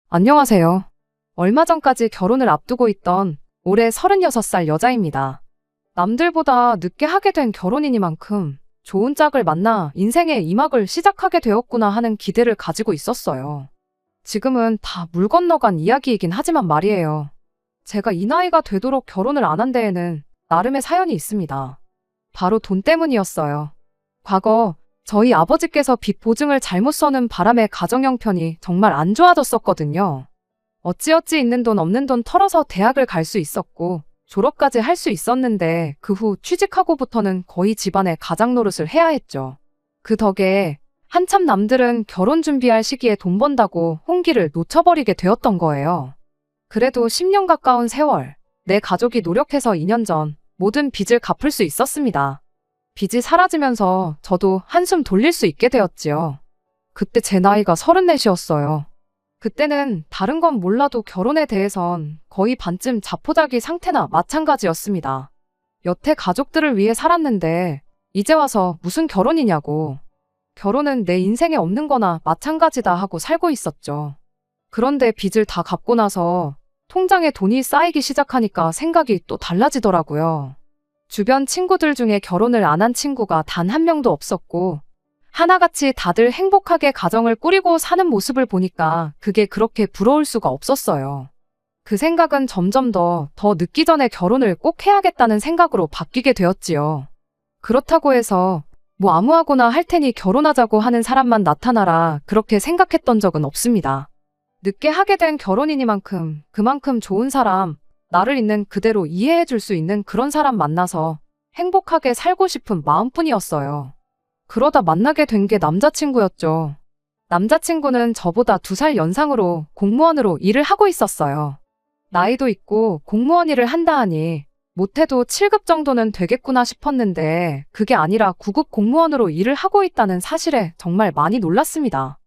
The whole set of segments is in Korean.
안녕하세요. 얼마 전까지 결혼을 앞두고 있던 올해 36살 여자입니다. 남들보다 늦게 하게 된 결혼이니만큼 좋은 짝을 만나 인생의 2막을 시작하게 되었구나 하는 기대를 가지고 있었어요. 지금은 다 물 건너간 이야기이긴 하지만 말이에요. 제가 이 나이가 되도록 결혼을 안 한 데에는 나름의 사연이 있습니다. 바로 돈 때문이었어요. 과거 저희 아버지께서 빚 보증을 잘못 써는 바람에 가정 형편이 정말 안 좋아졌었거든요. 어찌어찌 있는 돈 없는 돈 털어서 대학을 갈 수 있었고 졸업까지 할 수 있었는데 그 후 취직하고부터는 거의 집안의 가장 노릇을 해야 했죠. 그 덕에 한참 남들은 결혼 준비할 시기에 돈 번다고 홍기를 놓쳐버리게 되었던 거예요. 그래도 10년 가까운 세월, 내 가족이 노력해서 2년 전 모든 빚을 갚을 수 있었습니다. 빚이 사라지면서 저도 한숨 돌릴 수 있게 되었지요. 그때 제 나이가 34이었어요. 그때는 다른 건 몰라도 결혼에 대해선 거의 반쯤 자포자기 상태나 마찬가지였습니다. 여태 가족들을 위해 살았는데 이제 와서 무슨 결혼이냐고. 결혼은 내 인생에 없는 거나 마찬가지다 하고 살고 있었죠. 그런데 빚을 다 갚고 나서 통장에 돈이 쌓이기 시작하니까 생각이 또 달라지더라고요. 주변 친구들 중에 결혼을 안 한 친구가 단 한 명도 없었고 하나같이 다들 행복하게 가정을 꾸리고 사는 모습을 보니까 그게 그렇게 부러울 수가 없었어요. 그 생각은 점점 더 늦기 전에 결혼을 꼭 해야겠다는 생각으로 바뀌게 되었지요. 그렇다고 해서 뭐 아무하고나 할 테니 결혼하자고 하는 사람만 나타나라 그렇게 생각했던 적은 없습니다. 늦게 하게 된 결혼이니만큼 그만큼 좋은 사람, 나를 있는 그대로 이해해 줄 수 있는 그런 사람 만나서 행복하게 살고 싶은 마음뿐이었어요. 그러다 만나게 된 게 남자친구였죠. 남자친구는 저보다 2살 연상으로 공무원으로 일을 하고 있었어요. 나이도 있고 공무원 일을 한다 하니 못해도 7급 정도는 되겠구나 싶었는데 그게 아니라 9급 공무원으로 일을 하고 있다는 사실에 정말 많이 놀랐습니다.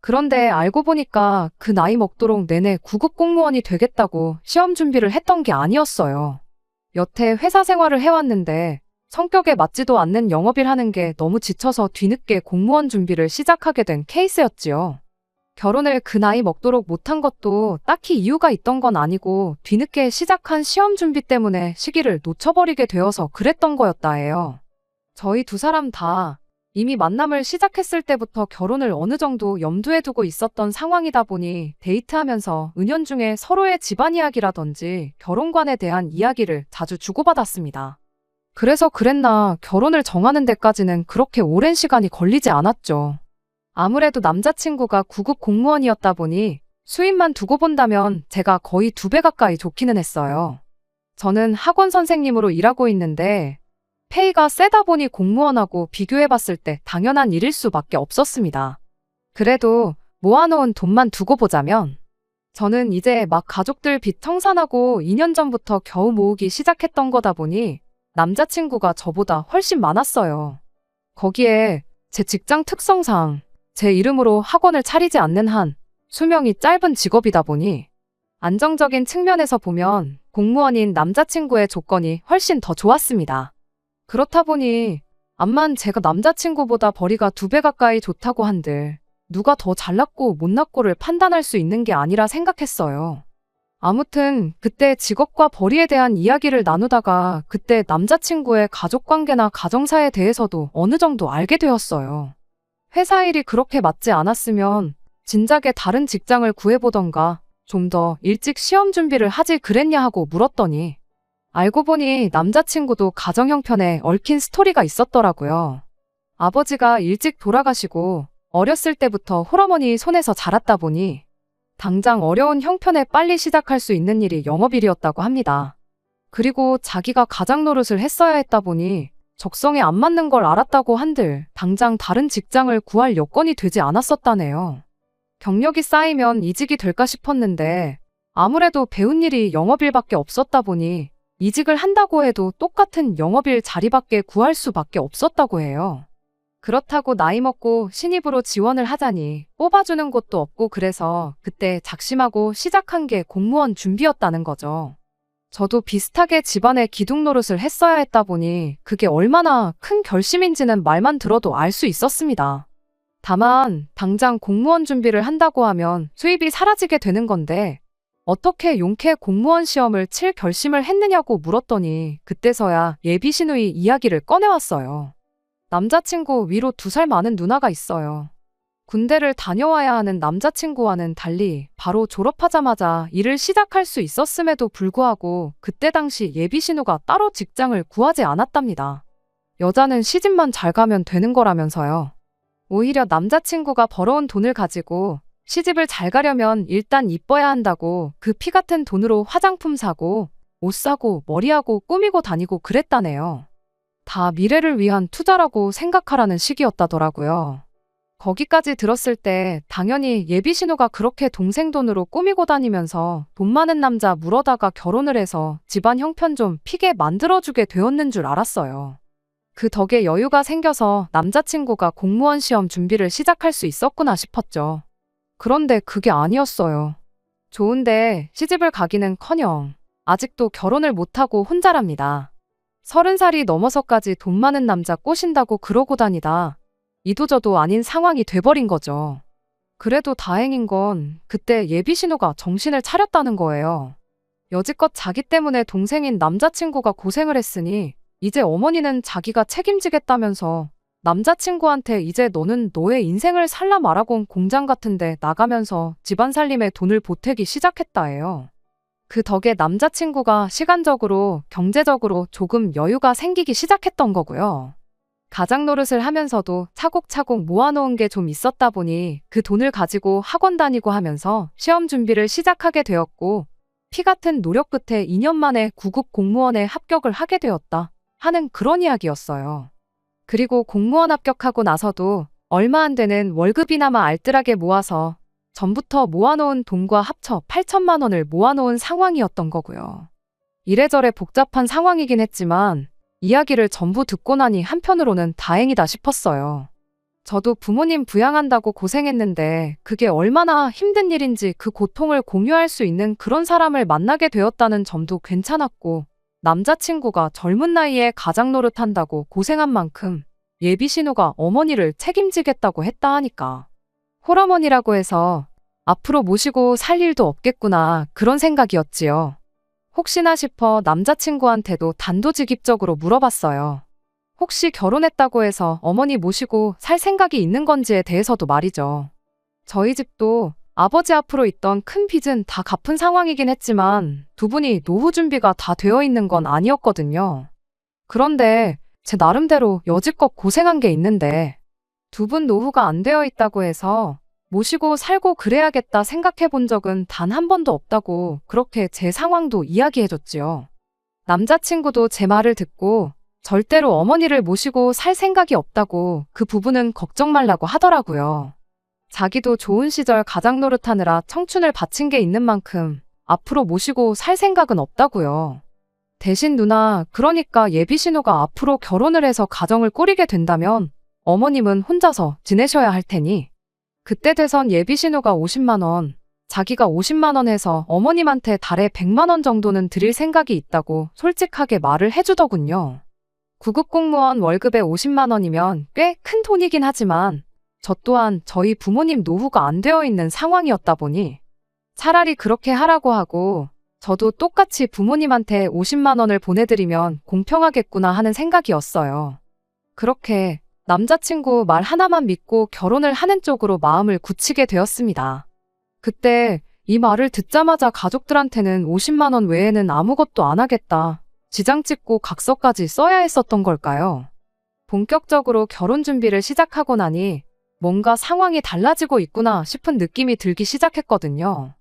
그런데 알고 보니까 그 나이 먹도록 내내 9급 공무원이 되겠다고 시험 준비를 했던 게 아니었어요. 여태 회사 생활을 해왔는데 성격에 맞지도 않는 영업일 하는 게 너무 지쳐서 뒤늦게 공무원 준비를 시작하게 된 케이스였지요. 결혼을 그 나이 먹도록 못한 것도 딱히 이유가 있던 건 아니고 뒤늦게 시작한 시험 준비 때문에 시기를 놓쳐버리게 되어서 그랬던 거였다 해요. 저희 2사람 다 이미 만남을 시작했을 때부터 결혼을 어느 정도 염두에 두고 있었던 상황이다 보니 데이트하면서 은연중에 서로의 집안 이야기라든지 결혼관에 대한 이야기를 자주 주고받았습니다. 그래서 그랬나 결혼을 정하는 데까지는 그렇게 오랜 시간이 걸리지 않았죠. 아무래도 남자친구가 9급 공무원이었다 보니 수입만 두고 본다면 제가 거의 2배 가까이 좋기는 했어요. 저는 학원 선생님으로 일하고 있는데 페이가 세다 보니 공무원하고 비교해봤을 때 당연한 일일 수밖에 없었습니다. 그래도 모아놓은 돈만 두고 보자면 저는 이제 막 가족들 빚 청산하고 2년 전부터 겨우 모으기 시작했던 거다 보니 남자친구가 저보다 훨씬 많았어요. 거기에 제 직장 특성상 제 이름으로 학원을 차리지 않는 한 수명이 짧은 직업이다 보니 안정적인 측면에서 보면 공무원인 남자친구의 조건이 훨씬 더 좋았습니다. 그렇다 보니 암만 제가 남자친구보다 벌이가 2배 가까이 좋다고 한들 누가 더 잘났고 못났고를 판단할 수 있는 게 아니라 생각했어요. 아무튼 그때 직업과 벌이에 대한 이야기를 나누다가 그때 남자친구의 가족관계나 가정사에 대해서도 어느 정도 알게 되었어요. 회사 일이 그렇게 맞지 않았으면 진작에 다른 직장을 구해보던가 좀 더 일찍 시험 준비를 하지 그랬냐 하고 물었더니 알고 보니 남자친구도 가정 형편에 얽힌 스토리가 있었더라고요. 아버지가 일찍 돌아가시고 어렸을 때부터 홀어머니 손에서 자랐다 보니 당장 어려운 형편에 빨리 시작할 수 있는 일이 영업일이었다고 합니다. 그리고 자기가 가장 노릇을 했어야 했다 보니 적성에 안 맞는 걸 알았다고 한들 당장 다른 직장을 구할 여건이 되지 않았었다네요. 경력이 쌓이면 이직이 될까 싶었는데 아무래도 배운 일이 영업일밖에 없었다 보니 이직을 한다고 해도 똑같은 영업일 자리밖에 구할 수밖에 없었다고 해요. 그렇다고 나이 먹고 신입으로 지원을 하자니 뽑아주는 곳도 없고 그래서 그때 작심하고 시작한 게 공무원 준비였다는 거죠. 저도 비슷하게 집안의 기둥 노릇을 했어야 했다 보니 그게 얼마나 큰 결심인지는 말만 들어도 알 수 있었습니다. 다만 당장 공무원 준비를 한다고 하면 수입이 사라지게 되는 건데 어떻게 용케 공무원 시험을 칠 결심을 했느냐고 물었더니 그때서야 예비 시누이 이야기를 꺼내왔어요. 남자친구 위로 2살 많은 누나가 있어요. 군대를 다녀와야 하는 남자친구와는 달리 바로 졸업하자마자 일을 시작할 수 있었음에도 불구하고 그때 당시 예비 신우가 따로 직장을 구하지 않았답니다. 여자는 시집만 잘 가면 되는 거라면서요. 오히려 남자친구가 벌어온 돈을 가지고 시집을 잘 가려면 일단 이뻐야 한다고 그 피 같은 돈으로 화장품 사고 옷 사고 머리하고 꾸미고 다니고 그랬다네요. 다 미래를 위한 투자라고 생각하라는 식이었다더라고요. 거기까지 들었을 때 당연히 예비 신우가 그렇게 동생 돈으로 꾸미고 다니면서 돈 많은 남자 물어다가 결혼을 해서 집안 형편 좀 피게 만들어주게 되었는 줄 알았어요. 그 덕에 여유가 생겨서 남자친구가 공무원 시험 준비를 시작할 수 있었구나 싶었죠. 그런데 그게 아니었어요. 좋은데 시집을 가기는커녕 아직도 결혼을 못하고 혼자랍니다. 30살이 넘어서까지 돈 많은 남자 꼬신다고 그러고 다니다 이도저도 아닌 상황이 돼버린 거죠. 그래도 다행인 건 그때 예비 신우가 정신을 차렸다는 거예요. 여지껏 자기 때문에 동생인 남자친구가 고생을 했으니 이제 어머니는 자기가 책임지겠다면서 남자친구한테 이제 너는 너의 인생을 살라 말하곤 공장 같은데 나가면서 집안 살림에 돈을 보태기 시작했다 해요. 그 덕에 남자친구가 시간적으로, 경제적으로 조금 여유가 생기기 시작했던 거고요. 가장 노릇을 하면서도 차곡차곡 모아놓은 게 좀 있었다 보니 그 돈을 가지고 학원 다니고 하면서 시험 준비를 시작하게 되었고 피 같은 노력 끝에 2년 만에 9급 공무원에 합격을 하게 되었다 하는 그런 이야기였어요. 그리고 공무원 합격하고 나서도 얼마 안 되는 월급이나마 알뜰하게 모아서 전부터 모아놓은 돈과 합쳐 8천만 원을 모아놓은 상황이었던 거고요. 이래저래 복잡한 상황이긴 했지만 이야기를 전부 듣고 나니 한편으로는 다행이다 싶었어요. 저도 부모님 부양한다고 고생했는데 그게 얼마나 힘든 일인지 그 고통을 공유할 수 있는 그런 사람을 만나게 되었다는 점도 괜찮았고 남자친구가 젊은 나이에 가장 노릇한다고 고생한 만큼 예비 신우가 어머니를 책임지겠다고 했다 하니까 홀어머니라고 해서 앞으로 모시고 살 일도 없겠구나 그런 생각이었지요. 혹시나 싶어 남자친구한테도 단도직입적으로 물어봤어요. 혹시 결혼했다고 해서 어머니 모시고 살 생각이 있는 건지에 대해서도 말이죠. 저희 집도 아버지 앞으로 있던 큰 빚은 다 갚은 상황이긴 했지만 두 분이 노후 준비가 다 되어 있는 건 아니었거든요. 그런데 제 나름대로 여지껏 고생한 게 있는데 두 분 노후가 안 되어 있다고 해서 모시고 살고 그래야겠다 생각해 본 적은 단 한 번도 없다고 그렇게 제 상황도 이야기해줬지요. 남자친구도 제 말을 듣고 절대로 어머니를 모시고 살 생각이 없다고 그 부분은 걱정 말라고 하더라고요. 자기도 좋은 시절 가장 노릇하느라 청춘을 바친 게 있는 만큼 앞으로 모시고 살 생각은 없다고요. 대신 누나, 그러니까 예비 신우가 앞으로 결혼을 해서 가정을 꾸리게 된다면 어머님은 혼자서 지내셔야 할 테니 그때 돼선 예비 신우가 50만 원, 자기가 50만 원 해서 어머님한테 달에 100만 원 정도는 드릴 생각이 있다고 솔직하게 말을 해주더군요. 9급 공무원 월급에 50만 원이면 꽤 큰 돈이긴 하지만 저 또한 저희 부모님 노후가 안 되어 있는 상황이었다 보니 차라리 그렇게 하라고 하고 저도 똑같이 부모님한테 50만 원을 보내드리면 공평하겠구나 하는 생각이었어요. 그렇게 남자친구 말 하나만 믿고 결혼을 하는 쪽으로 마음을 굳히게 되었습니다. 그때 이 말을 듣자마자 가족들한테는 50만 원 외에는 아무것도 안 하겠다. 지장 찍고 각서까지 써야 했었던 걸까요? 본격적으로 결혼 준비를 시작하고 나니 뭔가 상황이 달라지고 있구나 싶은 느낌이 들기 시작했거든요.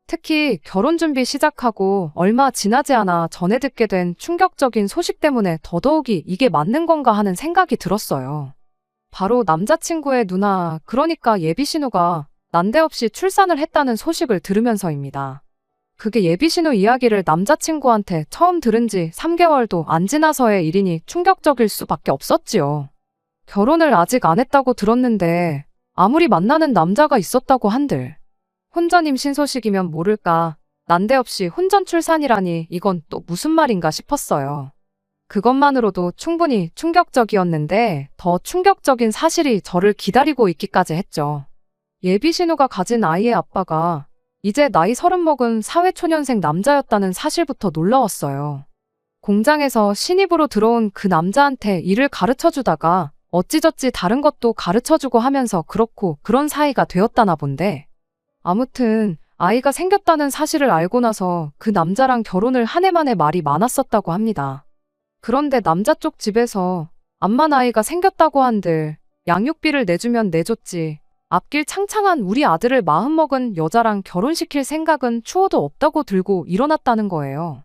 특히 결혼 준비 시작하고 얼마 지나지 않아 전에 듣게 된 충격적인 소식 때문에 더더욱이 이게 맞는 건가 하는 생각이 들었어요. 바로 남자친구의 누나, 그러니까 예비 신우가 난데없이 출산을 했다는 소식을 들으면서입니다. 그게 예비 신우 이야기를 남자친구한테 처음 들은 지 3개월도 안 지나서의 일이니 충격적일 수밖에 없었지요. 결혼을 아직 안 했다고 들었는데 아무리 만나는 남자가 있었다고 한들 혼전 임신 소식이면 모를까 난데없이 혼전 출산이라니 이건 또 무슨 말인가 싶었어요. 그것만으로도 충분히 충격적이었는데 더 충격적인 사실이 저를 기다리고 있기까지 했죠. 예비 신우가 가진 아이의 아빠가 이제 나이 30 먹은 사회초년생 남자였다는 사실부터 놀라웠어요. 공장에서 신입으로 들어온 그 남자한테 일을 가르쳐주다가 어찌저찌 다른 것도 가르쳐주고 하면서 그렇고 그런 사이가 되었다나 본데, 아무튼 아이가 생겼다는 사실을 알고 나서 그 남자랑 결혼을 한 해 만에 말이 많았었다고 합니다. 그런데 남자 쪽 집에서 암만 아이가 생겼다고 한들 양육비를 내주면 내줬지 앞길 창창한 우리 아들을 마음먹은 여자랑 결혼시킬 생각은 추호도 없다고 들고 일어났다는 거예요.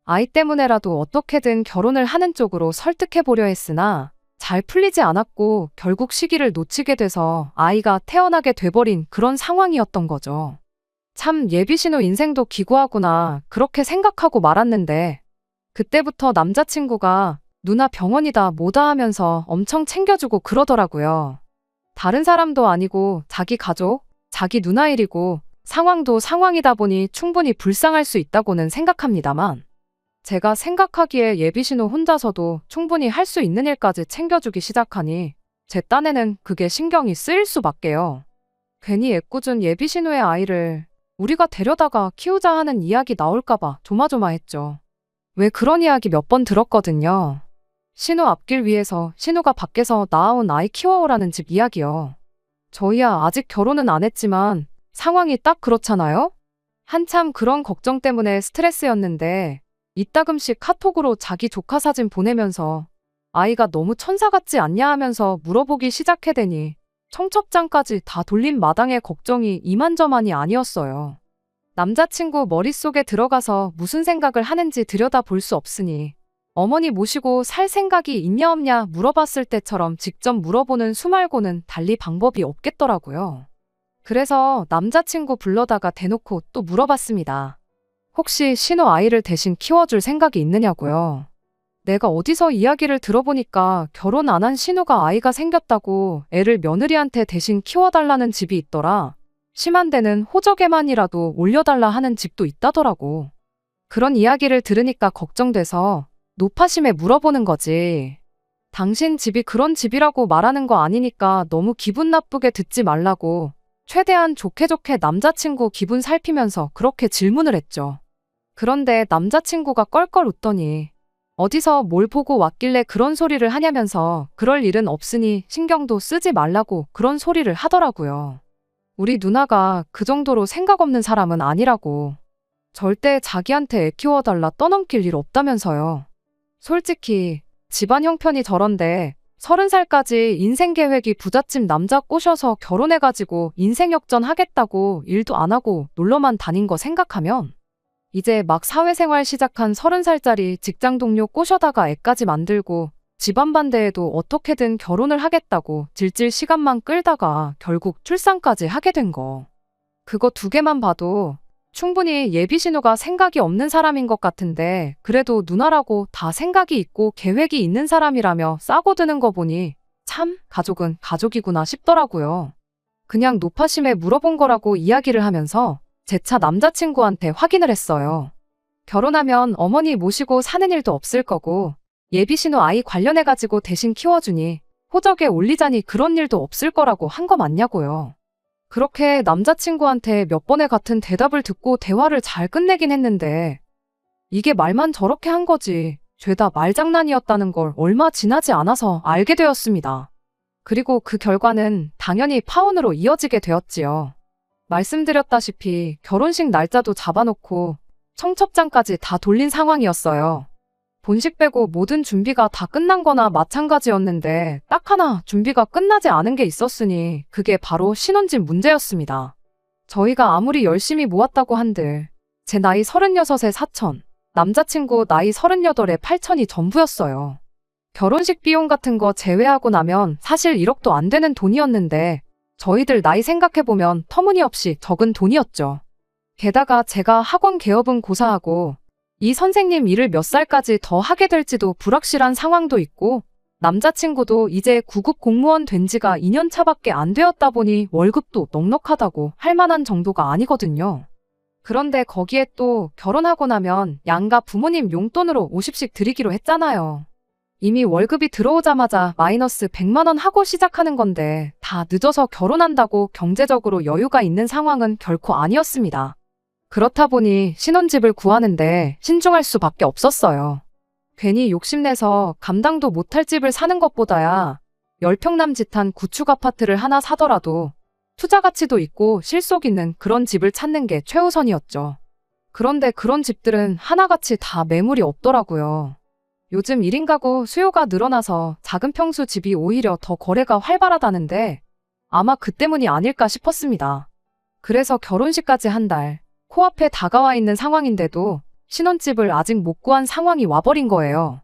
아이 때문에라도 어떻게든 결혼을 하는 쪽으로 설득해보려 했으나 잘 풀리지 않았고 결국 시기를 놓치게 돼서 아이가 태어나게 돼버린 그런 상황이었던 거죠. 참 예비신우 인생도 기구하구나 그렇게 생각하고 말았는데, 그때부터 남자친구가 누나 병원이다 뭐다 하면서 엄청 챙겨주고 그러더라고요. 다른 사람도 아니고 자기 가족, 자기 누나 일이고 상황도 상황이다 보니 충분히 불쌍할 수 있다고는 생각합니다만, 제가 생각하기에 예비신우 혼자서도 충분히 할 수 있는 일까지 챙겨주기 시작하니 제 딴에는 그게 신경이 쓰일 수밖에요. 괜히 애꿎은 예비신우의 아이를 우리가 데려다가 키우자 하는 이야기 나올까봐 조마조마했죠. 왜 그런 이야기 몇 번 들었거든요. 신우 앞길 위해서 신우가 밖에서 낳아온 아이 키워오라는 집 이야기요. 저희야 아직 결혼은 안 했지만 상황이 딱 그렇잖아요? 한참 그런 걱정 때문에 스트레스였는데 이따금씩 카톡으로 자기 조카 사진 보내면서 아이가 너무 천사 같지 않냐 하면서 물어보기 시작해대니 청첩장까지 다 돌린 마당에 걱정이 이만저만이 아니었어요. 남자친구 머릿속에 들어가서 무슨 생각을 하는지 들여다볼 수 없으니 어머니 모시고 살 생각이 있냐 없냐 물어봤을 때처럼 직접 물어보는 수 말고는 달리 방법이 없겠더라고요. 그래서 남자친구 불러다가 대놓고 또 물어봤습니다. 혹시 신우 아이를 대신 키워줄 생각이 있느냐고요. 내가 어디서 이야기를 들어보니까 결혼 안 한 신우가 아이가 생겼다고 애를 며느리한테 대신 키워달라는 집이 있더라. 심한 데는 호적에만이라도 올려달라 하는 집도 있다더라고. 그런 이야기를 들으니까 걱정돼서 노파심에 물어보는 거지. 당신 집이 그런 집이라고 말하는 거 아니니까 너무 기분 나쁘게 듣지 말라고 최대한 좋게 좋게 남자친구 기분 살피면서 그렇게 질문을 했죠. 그런데 남자친구가 껄껄 웃더니 어디서 뭘 보고 왔길래 그런 소리를 하냐면서 그럴 일은 없으니 신경도 쓰지 말라고 그런 소리를 하더라고요. 우리 누나가 그 정도로 생각 없는 사람은 아니라고. 절대 자기한테 애 키워달라 떠넘길 일 없다면서요. 솔직히 집안 형편이 저런데 30살까지 인생 계획이 부잣집 남자 꼬셔서 결혼해가지고 인생 역전 하겠다고 일도 안 하고 놀러만 다닌 거 생각하면 이제 막 사회생활 시작한 30살짜리 직장 동료 꼬셔다가 애까지 만들고 집안 반대에도 어떻게든 결혼을 하겠다고 질질 시간만 끌다가 결국 출산까지 하게 된 거. 그거 두 개만 봐도 충분히 예비신우가 생각이 없는 사람인 것 같은데 그래도 누나라고 다 생각이 있고 계획이 있는 사람이라며 싸고 드는 거 보니 참 가족은 가족이구나 싶더라고요. 그냥 노파심에 물어본 거라고 이야기를 하면서 재차 남자친구한테 확인을 했어요. 결혼하면 어머니 모시고 사는 일도 없을 거고 예비신우 아이 관련해가지고 대신 키워주니 호적에 올리자니 그런 일도 없을 거라고 한 거 맞냐고요. 그렇게 남자친구한테 몇 번의 같은 대답을 듣고 대화를 잘 끝내긴 했는데 이게 말만 저렇게 한 거지 죄다 말장난이었다는 걸 얼마 지나지 않아서 알게 되었습니다. 그리고 그 결과는 당연히 파혼으로 이어지게 되었지요. 말씀드렸다시피 결혼식 날짜도 잡아놓고 청첩장까지 다 돌린 상황이었어요. 본식 빼고 모든 준비가 다 끝난 거나 마찬가지였는데 딱 하나 준비가 끝나지 않은 게 있었으니 그게 바로 신혼집 문제였습니다. 저희가 아무리 열심히 모았다고 한들 제 나이 36에 4천, 남자친구 나이 38에 8천이 전부였어요. 결혼식 비용 같은 거 제외하고 나면 사실 1억도 안 되는 돈이었는데 저희들 나이 생각해보면 터무니없이 적은 돈이었죠. 게다가 제가 학원 개업은 고사하고 이 선생님 일을 몇 살까지 더 하게 될지도 불확실한 상황도 있고 남자친구도 이제 9급 공무원 된 지가 2년 차밖에 안 되었다 보니 월급도 넉넉하다고 할 만한 정도가 아니거든요. 그런데 거기에 또 결혼하고 나면 양가 부모님 용돈으로 50씩 드리기로 했잖아요. 이미 월급이 들어오자마자 마이너스 100만 원 하고 시작하는 건데 다 늦어서 결혼한다고 경제적으로 여유가 있는 상황은 결코 아니었습니다. 그렇다 보니 신혼집을 구하는데 신중할 수밖에 없었어요. 괜히 욕심내서 감당도 못할 집을 사는 것보다야 10평 남짓한 구축 아파트를 하나 사더라도 투자 가치도 있고 실속 있는 그런 집을 찾는 게 최우선이었죠. 그런데 그런 집들은 하나같이 다 매물이 없더라고요. 요즘 1인 가구 수요가 늘어나서 작은 평수 집이 오히려 더 거래가 활발하다는데 아마 그 때문이 아닐까 싶었습니다. 그래서 결혼식까지 한 달 코앞에 다가와 있는 상황인데도 신혼집을 아직 못 구한 상황이 와버린 거예요.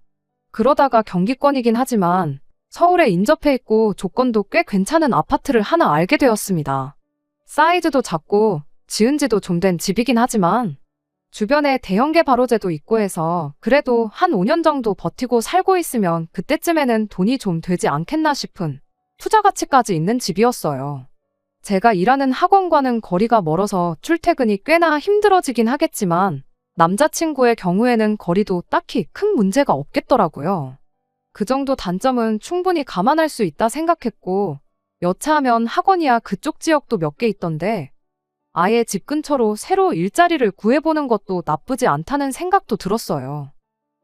그러다가 경기권이긴 하지만 서울에 인접해 있고 조건도 꽤 괜찮은 아파트를 하나 알게 되었습니다. 사이즈도 작고 지은 지도 좀 된 집이긴 하지만 주변에 대형계 바로제도 있고 해서 그래도 한 5년 정도 버티고 살고 있으면 그때쯤에는 돈이 좀 되지 않겠나 싶은 투자 가치까지 있는 집이었어요. 제가 일하는 학원과는 거리가 멀어서 출퇴근이 꽤나 힘들어지긴 하겠지만 남자친구의 경우에는 거리도 딱히 큰 문제가 없겠더라고요. 그 정도 단점은 충분히 감안할 수 있다 생각했고 여차하면 학원이야 그쪽 지역도 몇 개 있던데 아예 집 근처로 새로 일자리를 구해보는 것도 나쁘지 않다는 생각도 들었어요.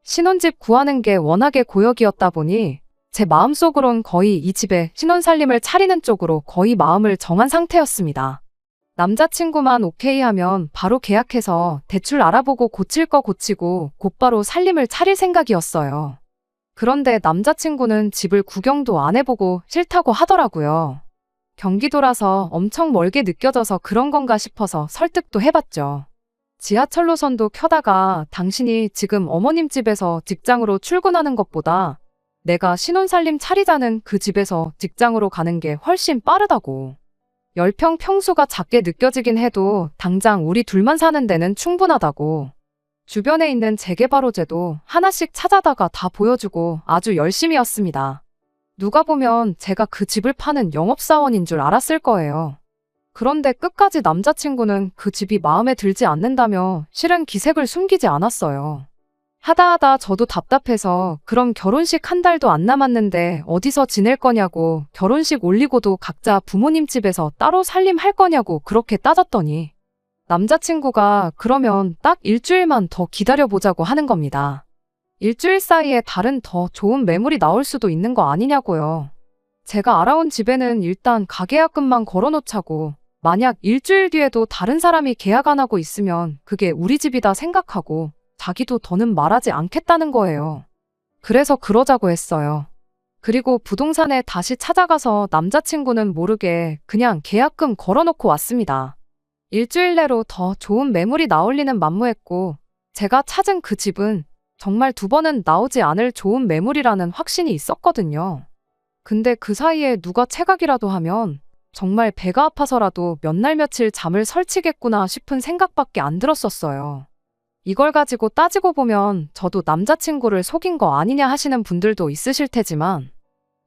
신혼집 구하는 게 워낙에 고역이었다 보니 제 마음속으론 거의 이 집에 신혼살림을 차리는 쪽으로 거의 마음을 정한 상태였습니다. 남자친구만 오케이 하면 바로 계약해서 대출 알아보고 고칠 거 고치고 곧바로 살림을 차릴 생각이었어요. 그런데 남자친구는 집을 구경도 안 해보고 싫다고 하더라고요. 경기도라서 엄청 멀게 느껴져서 그런 건가 싶어서 설득도 해봤죠. 지하철 노선도 켜다가 당신이 지금 어머님 집에서 직장으로 출근하는 것보다 내가 신혼살림 차리자는 그 집에서 직장으로 가는 게 훨씬 빠르다고. 10평 평수가 작게 느껴지긴 해도 당장 우리 둘만 사는 데는 충분하다고. 주변에 있는 재개발호재도 하나씩 찾아다가 다 보여주고 아주 열심히였습니다. 누가 보면 제가 그 집을 파는 영업사원인 줄 알았을 거예요. 그런데 끝까지 남자친구는 그 집이 마음에 들지 않는다며 실은 기색을 숨기지 않았어요. 하다 저도 답답해서 그럼 결혼식 한 달도 안 남았는데 어디서 지낼 거냐고 결혼식 올리고도 각자 부모님 집에서 따로 살림할 거냐고 그렇게 따졌더니 남자친구가 그러면 딱 일주일만 더 기다려보자고 하는 겁니다. 일주일 사이에 다른 더 좋은 매물이 나올 수도 있는 거 아니냐고요. 제가 알아온 집에는 일단 가계약금만 걸어놓자고 만약 일주일 뒤에도 다른 사람이 계약 안 하고 있으면 그게 우리 집이다 생각하고 자기도 더는 말하지 않겠다는 거예요. 그래서 그러자고 했어요. 그리고 부동산에 다시 찾아가서 남자친구는 모르게 그냥 계약금 걸어놓고 왔습니다. 일주일 내로 더 좋은 매물이 나올 리는 만무했고 제가 찾은 그 집은 정말 2번은 나오지 않을 좋은 매물이라는 확신이 있었거든요. 근데 그 사이에 누가 체각이라도 하면 정말 배가 아파서라도 몇 날 며칠 잠을 설치겠구나 싶은 생각밖에 안 들었었어요. 이걸 가지고 따지고 보면 저도 남자친구를 속인 거 아니냐 하시는 분들도 있으실 테지만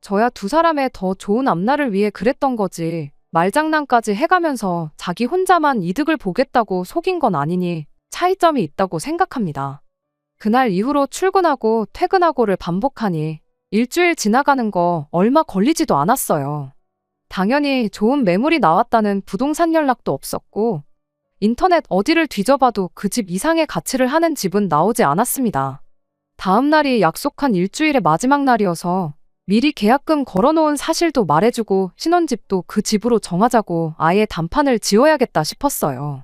저야 두 사람의 더 좋은 앞날을 위해 그랬던 거지 말장난까지 해가면서 자기 혼자만 이득을 보겠다고 속인 건 아니니 차이점이 있다고 생각합니다. 그날 이후로 출근하고 퇴근하고를 반복하니 일주일 지나가는 거 얼마 걸리지도 않았어요. 당연히 좋은 매물이 나왔다는 부동산 연락도 없었고 인터넷 어디를 뒤져봐도 그 집 이상의 가치를 하는 집은 나오지 않았습니다. 다음 날이 약속한 일주일의 마지막 날이어서 미리 계약금 걸어놓은 사실도 말해주고 신혼집도 그 집으로 정하자고 아예 단판을 지어야겠다 싶었어요.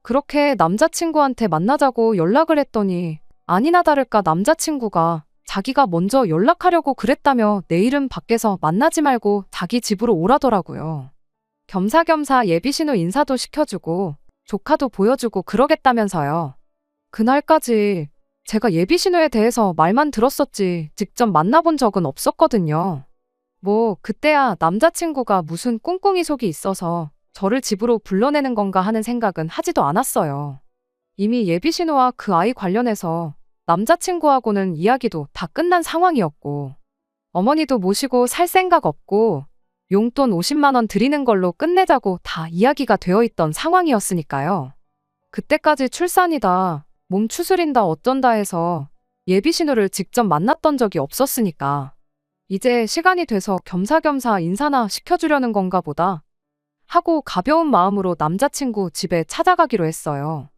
그렇게 남자친구한테 만나자고 연락을 했더니 아니나 다를까 남자친구가 자기가 먼저 연락하려고 그랬다며 내일은 밖에서 만나지 말고 자기 집으로 오라더라고요. 겸사겸사 예비신우 인사도 시켜주고 조카도 보여주고 그러겠다면서요. 그날까지 제가 예비신우에 대해서 말만 들었었지 직접 만나본 적은 없었거든요. 뭐 그때야 남자친구가 무슨 꿍꿍이 속이 있어서 저를 집으로 불러내는 건가 하는 생각은 하지도 않았어요. 이미 예비신우와 그 아이 관련해서 남자친구하고는 이야기도 다 끝난 상황이었고 어머니도 모시고 살 생각 없고 용돈 50만 원 드리는 걸로 끝내자고 다 이야기가 되어 있던 상황이었으니까요. 그때까지 출산이다, 몸 추스린다 어쩐다 해서 예비 신우를 직접 만났던 적이 없었으니까 이제 시간이 돼서 겸사겸사 인사나 시켜주려는 건가 보다 하고 가벼운 마음으로 남자친구 집에 찾아가기로 했어요.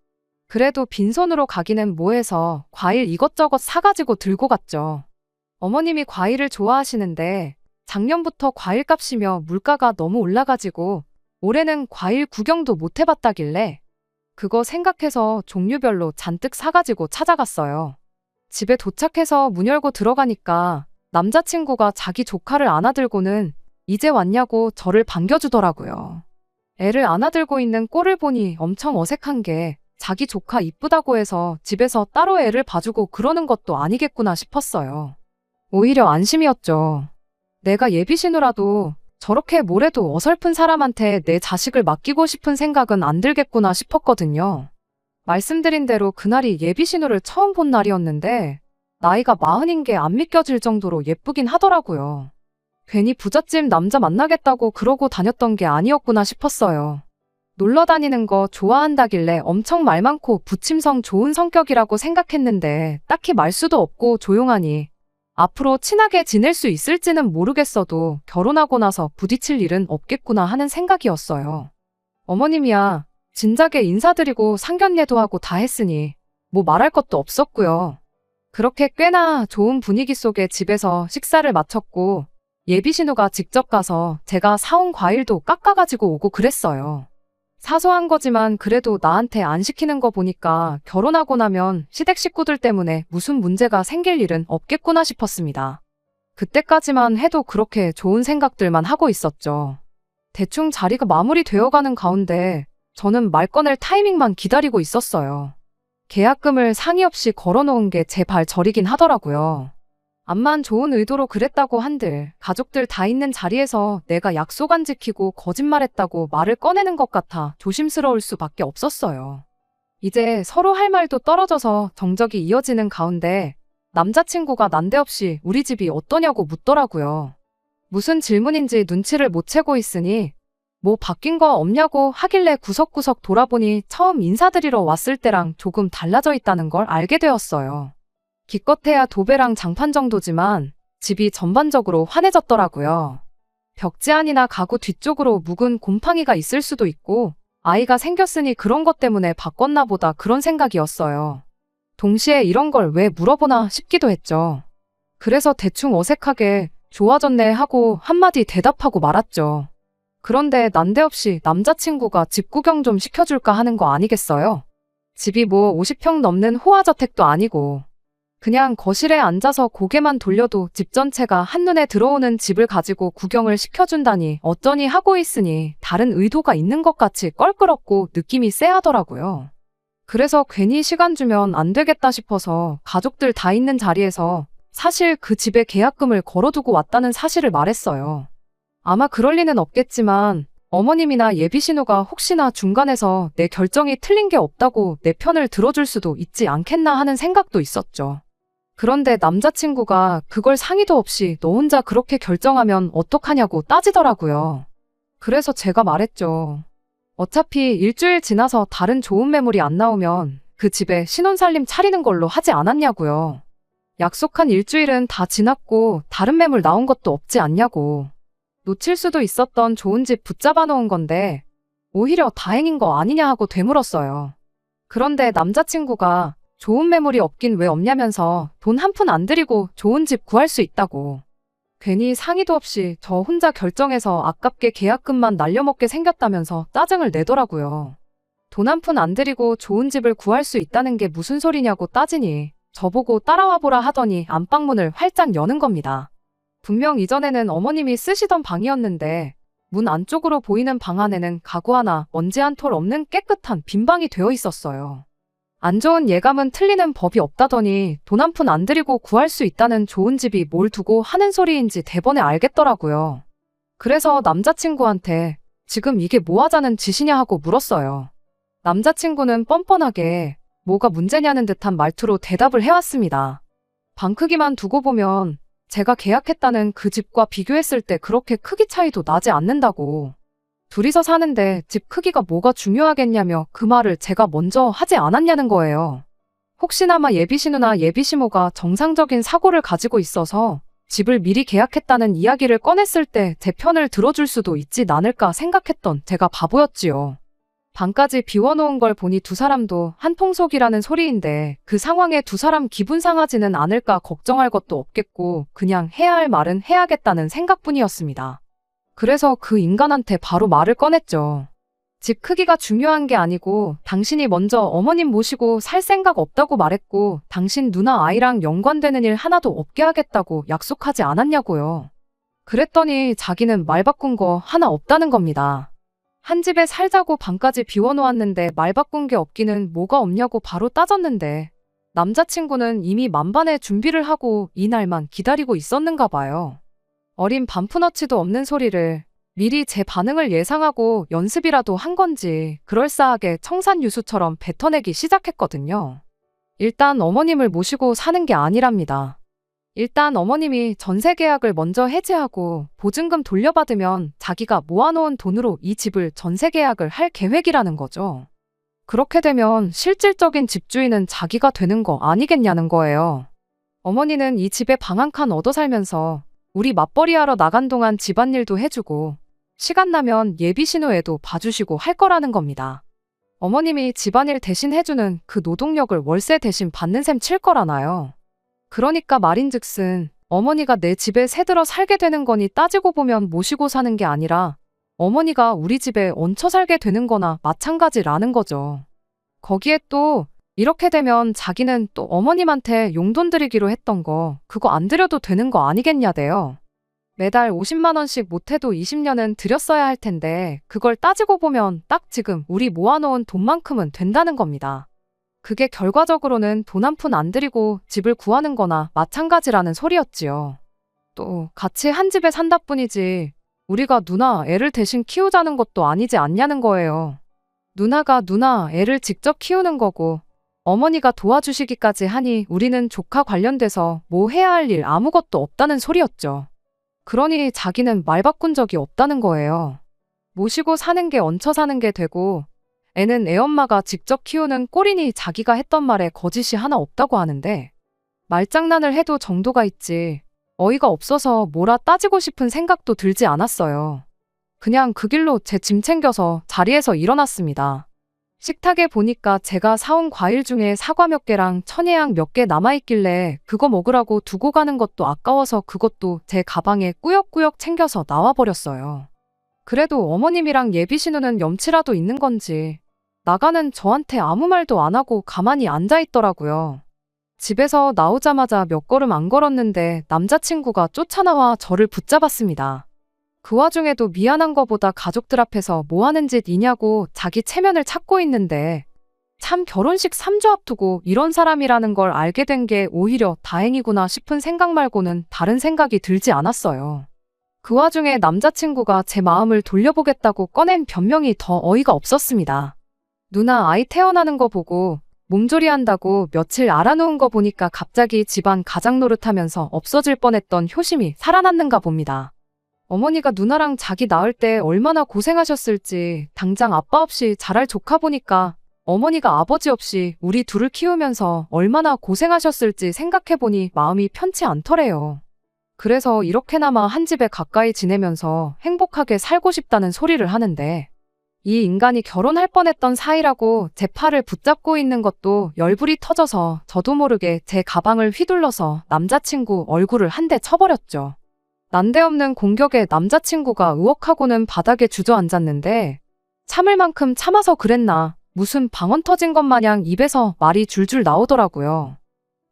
그래도 빈손으로 가기는 뭐해서 과일 이것저것 사가지고 들고 갔죠. 어머님이 과일을 좋아하시는데 작년부터 과일값이며 물가가 너무 올라가지고 올해는 과일 구경도 못 해봤다길래 그거 생각해서 종류별로 잔뜩 사가지고 찾아갔어요. 집에 도착해서 문 열고 들어가니까 남자친구가 자기 조카를 안아들고는 이제 왔냐고 저를 반겨주더라고요. 애를 안아들고 있는 꼴을 보니 엄청 어색한 게 자기 조카 이쁘다고 해서 집에서 따로 애를 봐주고 그러는 것도 아니겠구나 싶었어요. 오히려 안심이었죠. 내가 예비신우라도 저렇게 뭐래도 어설픈 사람한테 내 자식을 맡기고 싶은 생각은 안 들겠구나 싶었거든요. 말씀드린 대로 그날이 예비신우를 처음 본 날이었는데 나이가 40인 게 안 믿겨질 정도로 예쁘긴 하더라고요. 괜히 부잣집 남자 만나겠다고 그러고 다녔던 게 아니었구나 싶었어요. 놀러 다니는 거 좋아한다길래 엄청 말 많고 부침성 좋은 성격이라고 생각했는데 딱히 말수도 없고 조용하니 앞으로 친하게 지낼 수 있을지는 모르겠어도 결혼하고 나서 부딪힐 일은 없겠구나 하는 생각이었어요. 어머님이야 진작에 인사드리고 상견례도 하고 다 했으니 뭐 말할 것도 없었고요. 그렇게 꽤나 좋은 분위기 속에 집에서 식사를 마쳤고 예비신우가 직접 가서 제가 사온 과일도 깎아가지고 오고 그랬어요. 사소한 거지만 그래도 나한테 안 시키는 거 보니까 결혼하고 나면 시댁 식구들 때문에 무슨 문제가 생길 일은 없겠구나 싶었습니다. 그때까지만 해도 그렇게 좋은 생각들만 하고 있었죠. 대충 자리가 마무리되어가는 가운데 저는 말 꺼낼 타이밍만 기다리고 있었어요. 계약금을 상의 없이 걸어놓은 게 제 발 저리긴 하더라고요. 암만 좋은 의도로 그랬다고 한들 가족들 다 있는 자리에서 내가 약속 안 지키고 거짓말했다고 말을 꺼내는 것 같아 조심스러울 수밖에 없었어요. 이제 서로 할 말도 떨어져서 정적이 이어지는 가운데 남자친구가 난데없이 우리 집이 어떠냐고 묻더라고요. 무슨 질문인지 눈치를 못 채고 있으니 뭐 바뀐 거 없냐고 하길래 구석구석 돌아보니 처음 인사드리러 왔을 때랑 조금 달라져 있다는 걸 알게 되었어요. 기껏해야 도배랑 장판 정도지만 집이 전반적으로 환해졌더라고요. 벽지 안이나 가구 뒤쪽으로 묵은 곰팡이가 있을 수도 있고 아이가 생겼으니 그런 것 때문에 바꿨나 보다 그런 생각이었어요. 동시에 이런 걸 왜 물어보나 싶기도 했죠. 그래서 대충 어색하게 좋아졌네 하고 한마디 대답하고 말았죠. 그런데 난데없이 남자친구가 집 구경 좀 시켜줄까 하는 거 아니겠어요? 집이 뭐 50평 넘는 호화저택도 아니고 그냥 거실에 앉아서 고개만 돌려도 집 전체가 한눈에 들어오는 집을 가지고 구경을 시켜준다니 어쩌니 하고 있으니 다른 의도가 있는 것 같이 껄끄럽고 느낌이 쎄하더라고요. 그래서 괜히 시간 주면 안 되겠다 싶어서 가족들 다 있는 자리에서 사실 그 집에 계약금을 걸어두고 왔다는 사실을 말했어요. 아마 그럴 리는 없겠지만 어머님이나 예비신우가 혹시나 중간에서 내 결정이 틀린 게 없다고 내 편을 들어줄 수도 있지 않겠나 하는 생각도 있었죠. 그런데 남자친구가 그걸 상의도 없이 너 혼자 그렇게 결정하면 어떡하냐고 따지더라고요. 그래서 제가 말했죠. 어차피 일주일 지나서 다른 좋은 매물이 안 나오면 그 집에 신혼살림 차리는 걸로 하지 않았냐고요. 약속한 일주일은 다 지났고 다른 매물 나온 것도 없지 않냐고. 놓칠 수도 있었던 좋은 집 붙잡아 놓은 건데 오히려 다행인 거 아니냐 하고 되물었어요. 그런데 남자친구가 좋은 매물이 없긴 왜 없냐면서 돈 한 푼 안 들이고 좋은 집 구할 수 있다고. 괜히 상의도 없이 저 혼자 결정해서 아깝게 계약금만 날려먹게 생겼다면서 짜증을 내더라고요. 돈 한 푼 안 들이고 좋은 집을 구할 수 있다는 게 무슨 소리냐고 따지니 저보고 따라와 보라 하더니 안방문을 활짝 여는 겁니다. 분명 이전에는 어머님이 쓰시던 방이었는데 문 안쪽으로 보이는 방 안에는 가구 하나, 먼지 한 톨 없는 깨끗한 빈 방이 되어 있었어요. 안 좋은 예감은 틀리는 법이 없다더니 돈 한 푼 안 들이고 구할 수 있다는 좋은 집이 뭘 두고 하는 소리인지 대번에 알겠더라고요. 그래서 남자친구한테 지금 이게 뭐 하자는 짓이냐 하고 물었어요. 남자친구는 뻔뻔하게 뭐가 문제냐는 듯한 말투로 대답을 해왔습니다. 방 크기만 두고 보면 제가 계약했다는 그 집과 비교했을 때 그렇게 크기 차이도 나지 않는다고. 둘이서 사는데 집 크기가 뭐가 중요하겠냐며 그 말을 제가 먼저 하지 않았냐는 거예요. 혹시나마 예비신우나 예비시모가 정상적인 사고를 가지고 있어서 집을 미리 계약했다는 이야기를 꺼냈을 때 제 편을 들어줄 수도 있지 않을까 생각했던 제가 바보였지요. 방까지 비워놓은 걸 보니 두 사람도 한통속이라는 소리인데 그 상황에 두 사람 기분 상하지는 않을까 걱정할 것도 없겠고 그냥 해야 할 말은 해야겠다는 생각뿐이었습니다. 그래서 그 인간한테 바로 말을 꺼냈죠. 집 크기가 중요한 게 아니고 당신이 먼저 어머님 모시고 살 생각 없다고 말했고 당신 누나 아이랑 연관되는 일 하나도 없게 하겠다고 약속하지 않았냐고요. 그랬더니 자기는 말 바꾼 거 하나 없다는 겁니다. 한 집에 살자고 방까지 비워놓았는데 말 바꾼 게 없기는 뭐가 없냐고 바로 따졌는데 남자친구는 이미 만반의 준비를 하고 이날만 기다리고 있었는가 봐요. 어린 반푼어치도 없는 소리를 미리 제 반응을 예상하고 연습이라도 한 건지 그럴싸하게 청산유수처럼 뱉어내기 시작했거든요. 일단 어머님을 모시고 사는 게 아니랍니다. 일단 어머님이 전세 계약을 먼저 해지하고 보증금 돌려받으면 자기가 모아놓은 돈으로 이 집을 전세 계약을 할 계획이라는 거죠. 그렇게 되면 실질적인 집주인은 자기가 되는 거 아니겠냐는 거예요. 어머니는 이 집에 방 한 칸 얻어 살면서 우리 맞벌이 하러 나간 동안 집안일도 해주고 시간 나면 예비신우 애도 봐주시고 할 거라는 겁니다. 어머님이 집안일 대신 해주는 그 노동력을 월세 대신 받는 셈 칠 거라나요. 그러니까 말인즉슨 어머니가 내 집에 새들어 살게 되는 거니 따지고 보면 모시고 사는 게 아니라 어머니가 우리 집에 얹혀 살게 되는 거나 마찬가지라는 거죠. 거기에 또 이렇게 되면 자기는 또 어머님한테 용돈 드리기로 했던 거 그거 안 드려도 되는 거 아니겠냐대요. 매달 50만 원씩 못해도 20년은 드렸어야 할 텐데 그걸 따지고 보면 딱 지금 우리 모아놓은 돈만큼은 된다는 겁니다. 그게 결과적으로는 돈 한 푼 안 들이고 집을 구하는 거나 마찬가지라는 소리였지요. 또 같이 한 집에 산다 뿐이지 우리가 누나 애를 대신 키우자는 것도 아니지 않냐는 거예요. 누나가 누나 애를 직접 키우는 거고 어머니가 도와주시기까지 하니 우리는 조카 관련돼서 뭐 해야 할 일 아무것도 없다는 소리였죠. 그러니 자기는 말 바꾼 적이 없다는 거예요. 모시고 사는 게 얹혀 사는 게 되고 애는 애엄마가 직접 키우는 꼴이니 자기가 했던 말에 거짓이 하나 없다고 하는데 말장난을 해도 정도가 있지 어이가 없어서 뭐라 따지고 싶은 생각도 들지 않았어요. 그냥 그 길로 제 짐 챙겨서 자리에서 일어났습니다. 식탁에 보니까 제가 사온 과일 중에 사과 몇 개랑 천혜향 몇 개 남아있길래 그거 먹으라고 두고 가는 것도 아까워서 그것도 제 가방에 꾸역꾸역 챙겨서 나와버렸어요. 그래도 어머님이랑 예비신우는 염치라도 있는 건지 나가는 저한테 아무 말도 안 하고 가만히 앉아있더라고요. 집에서 나오자마자 몇 걸음 안 걸었는데 남자친구가 쫓아나와 저를 붙잡았습니다. 그 와중에도 미안한 거보다 가족들 앞에서 뭐 하는 짓이냐고 자기 체면을 찾고 있는데 참 결혼식 3주 앞두고 이런 사람이라는 걸 알게 된 게 오히려 다행이구나 싶은 생각 말고는 다른 생각이 들지 않았어요. 그 와중에 남자친구가 제 마음을 돌려보겠다고 꺼낸 변명이 더 어이가 없었습니다. 누나 아이 태어나는 거 보고 몸조리 한다고 며칠 알아놓은 거 보니까 갑자기 집안 가장 노릇하면서 없어질 뻔했던 효심이 살아났는가 봅니다. 어머니가 누나랑 자기 낳을 때 얼마나 고생하셨을지 당장 아빠 없이 자랄 조카 보니까 어머니가 아버지 없이 우리 둘을 키우면서 얼마나 고생하셨을지 생각해보니 마음이 편치 않더래요. 그래서 이렇게나마 한 집에 가까이 지내면서 행복하게 살고 싶다는 소리를 하는데 이 인간이 결혼할 뻔했던 사이라고 제 팔을 붙잡고 있는 것도 열불이 터져서 저도 모르게 제 가방을 휘둘러서 남자친구 얼굴을 한 대 쳐버렸죠. 난데없는 공격에 남자친구가 의혹하고는 바닥에 주저앉았는데 참을 만큼 참아서 그랬나 무슨 방언 터진 것 마냥 입에서 말이 줄줄 나오더라고요.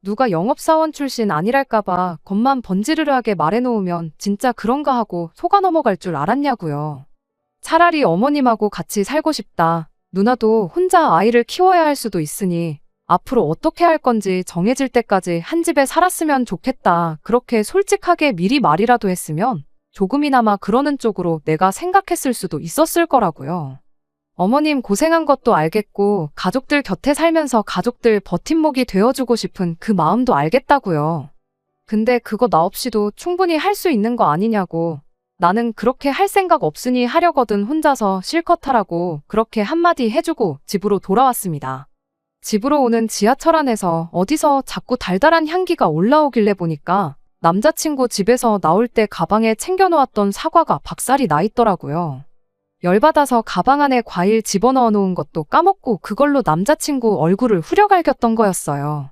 누가 영업사원 출신 아니랄까봐 겉만 번지르르하게 말해놓으면 진짜 그런가 하고 속아 넘어갈 줄 알았냐고요. 차라리 어머님하고 같이 살고 싶다. 누나도 혼자 아이를 키워야 할 수도 있으니 앞으로 어떻게 할 건지 정해질 때까지 한 집에 살았으면 좋겠다. 그렇게 솔직하게 미리 말이라도 했으면 조금이나마 그러는 쪽으로 내가 생각했을 수도 있었을 거라고요. 어머님 고생한 것도 알겠고 가족들 곁에 살면서 가족들 버팀목이 되어주고 싶은 그 마음도 알겠다고요. 근데 그거 나 없이도 충분히 할 수 있는 거 아니냐고. 나는 그렇게 할 생각 없으니 하려거든 혼자서 실컷 하라고 그렇게 한마디 해주고 집으로 돌아왔습니다. 집으로 오는 지하철 안에서 어디서 자꾸 달달한 향기가 올라오길래 보니까 남자친구 집에서 나올 때 가방에 챙겨놓았던 사과가 박살이 나 있더라고요. 열받아서 가방 안에 과일 집어넣어 놓은 것도 까먹고 그걸로 남자친구 얼굴을 후려갈겼던 거였어요.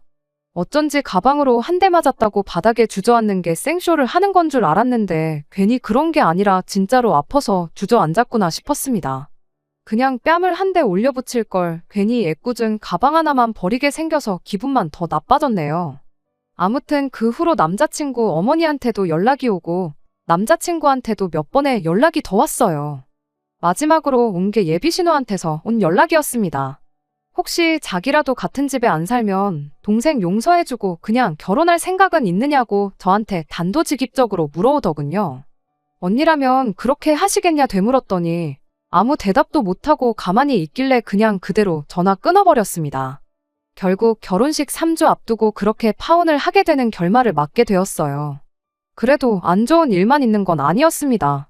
어쩐지 가방으로 한 대 맞았다고 바닥에 주저앉는 게 생쇼를 하는 건 줄 알았는데 괜히 그런 게 아니라 진짜로 아파서 주저앉았구나 싶었습니다. 그냥 뺨을 한 대 올려붙일 걸 괜히 애꿎은 가방 하나만 버리게 생겨서 기분만 더 나빠졌네요. 아무튼 그 후로 남자친구 어머니한테도 연락이 오고 남자친구한테도 몇 번의 연락이 더 왔어요. 마지막으로 온 게 예비신우한테서 온 연락이었습니다. 혹시 자기라도 같은 집에 안 살면 동생 용서해주고 그냥 결혼할 생각은 있느냐고 저한테 단도직입적으로 물어오더군요. 언니라면 그렇게 하시겠냐 되물었더니 아무 대답도 못하고 가만히 있길래 그냥 그대로 전화 끊어버렸습니다. 결국 결혼식 3주 앞두고 그렇게 파혼을 하게 되는 결말을 맞게 되었어요. 그래도 안 좋은 일만 있는 건 아니었습니다.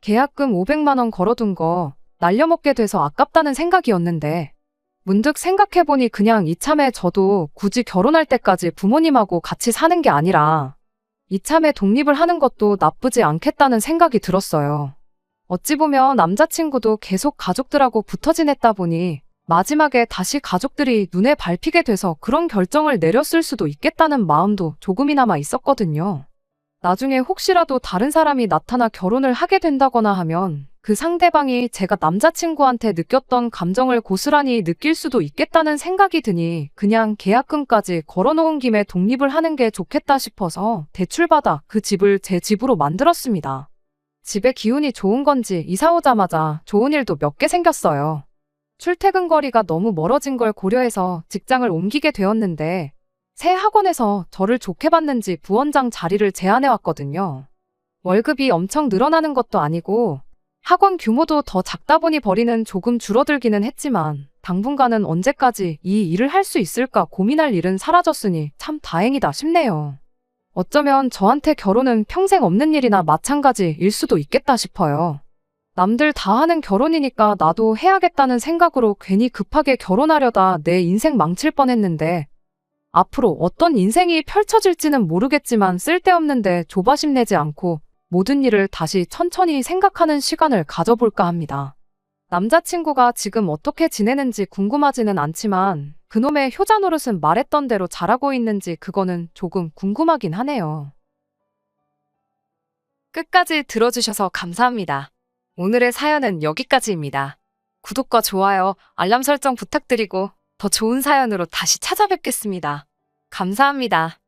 계약금 500만 원 걸어둔 거 날려먹게 돼서 아깝다는 생각이었는데 문득 생각해보니 그냥 이참에 저도 굳이 결혼할 때까지 부모님하고 같이 사는 게 아니라 이참에 독립을 하는 것도 나쁘지 않겠다는 생각이 들었어요. 어찌 보면 남자친구도 계속 가족들하고 붙어 지냈다 보니 마지막에 다시 가족들이 눈에 밟히게 돼서 그런 결정을 내렸을 수도 있겠다는 마음도 조금이나마 있었거든요. 나중에 혹시라도 다른 사람이 나타나 결혼을 하게 된다거나 하면 그 상대방이 제가 남자친구한테 느꼈던 감정을 고스란히 느낄 수도 있겠다는 생각이 드니 그냥 계약금까지 걸어놓은 김에 독립을 하는 게 좋겠다 싶어서 대출받아 그 집을 제 집으로 만들었습니다. 집에 기운이 좋은 건지 이사 오자마자 좋은 일도 몇 개 생겼어요. 출퇴근 거리가 너무 멀어진 걸 고려해서 직장을 옮기게 되었는데 새 학원에서 저를 좋게 봤는지 부원장 자리를 제안해왔거든요. 월급이 엄청 늘어나는 것도 아니고 학원 규모도 더 작다 보니 벌이는 조금 줄어들기는 했지만 당분간은 언제까지 이 일을 할 수 있을까 고민할 일은 사라졌으니 참 다행이다 싶네요. 어쩌면 저한테 결혼은 평생 없는 일이나 마찬가지일 수도 있겠다 싶어요. 남들 다 하는 결혼이니까 나도 해야겠다는 생각으로 괜히 급하게 결혼하려다 내 인생 망칠 뻔했는데 앞으로 어떤 인생이 펼쳐질지는 모르겠지만 쓸데없는데 조바심 내지 않고 모든 일을 다시 천천히 생각하는 시간을 가져볼까 합니다. 남자친구가 지금 어떻게 지내는지 궁금하지는 않지만 그놈의 효자 노릇은 말했던 대로 잘하고 있는지 그거는 조금 궁금하긴 하네요. 끝까지 들어주셔서 감사합니다. 오늘의 사연은 여기까지입니다. 구독과 좋아요, 알람 설정 부탁드리고 더 좋은 사연으로 다시 찾아뵙겠습니다. 감사합니다.